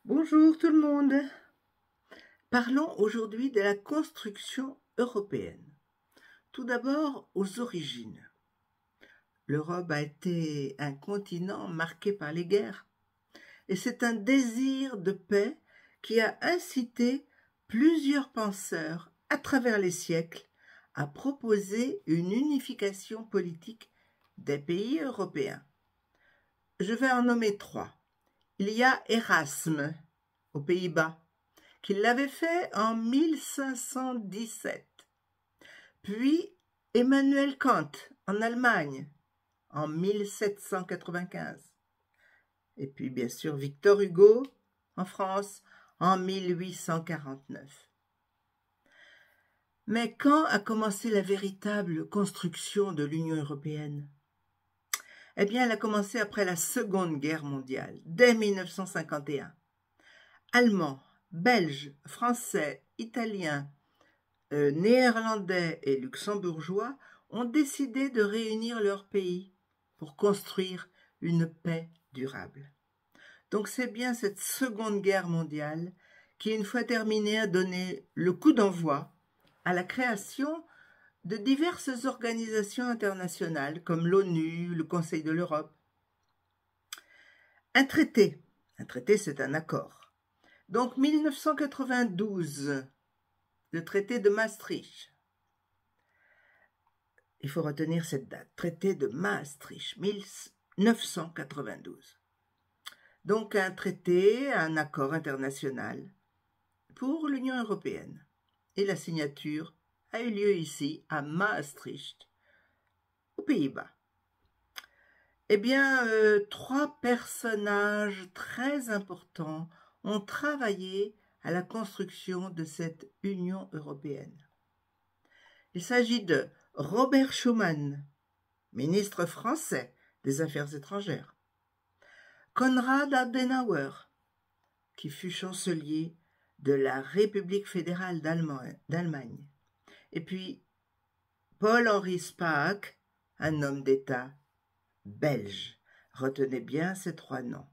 Bonjour tout le monde. Parlons aujourd'hui de la construction européenne. Tout d'abord, aux origines. L'Europe a été un continent marqué par les guerres, et c'est un désir de paix qui a incité plusieurs penseurs à travers les siècles à proposer une unification politique des pays européens. Je vais en nommer trois. Il y a Erasme, aux Pays-Bas, qui l'avait fait en 1517. Puis Emmanuel Kant en Allemagne en 1795. Et puis bien sûr Victor Hugo en France en 1849. Mais quand a commencé la véritable construction de l'Union européenne? Eh bien, elle a commencé après la Seconde Guerre mondiale, dès 1951. Allemands, Belges, Français, Italiens, Néerlandais et Luxembourgeois ont décidé de réunir leurs pays pour construire une paix durable. Donc c'est bien cette Seconde Guerre mondiale qui, une fois terminée, a donné le coup d'envoi à la création de diverses organisations internationales comme l'ONU, le Conseil de l'Europe. Un traité c'est un accord. Donc 1992, le traité de Maastricht. Il faut retenir cette date, traité de Maastricht, 1992. Donc un traité, un accord international pour l'Union européenne. Et la signature a eu lieu ici, à Maastricht, aux Pays-Bas. Eh bien, trois personnages très importants ont travaillé à la construction de cette Union européenne. Il s'agit de Robert Schuman, ministre français des Affaires étrangères, Konrad Adenauer, qui fut chancelier de la République fédérale d'Allemagne, et puis Paul-Henri Spaak, un homme d'État belge. Retenez bien ces trois noms: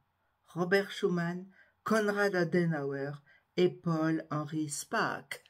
Robert Schuman, Konrad Adenauer et Paul-Henri Spaak.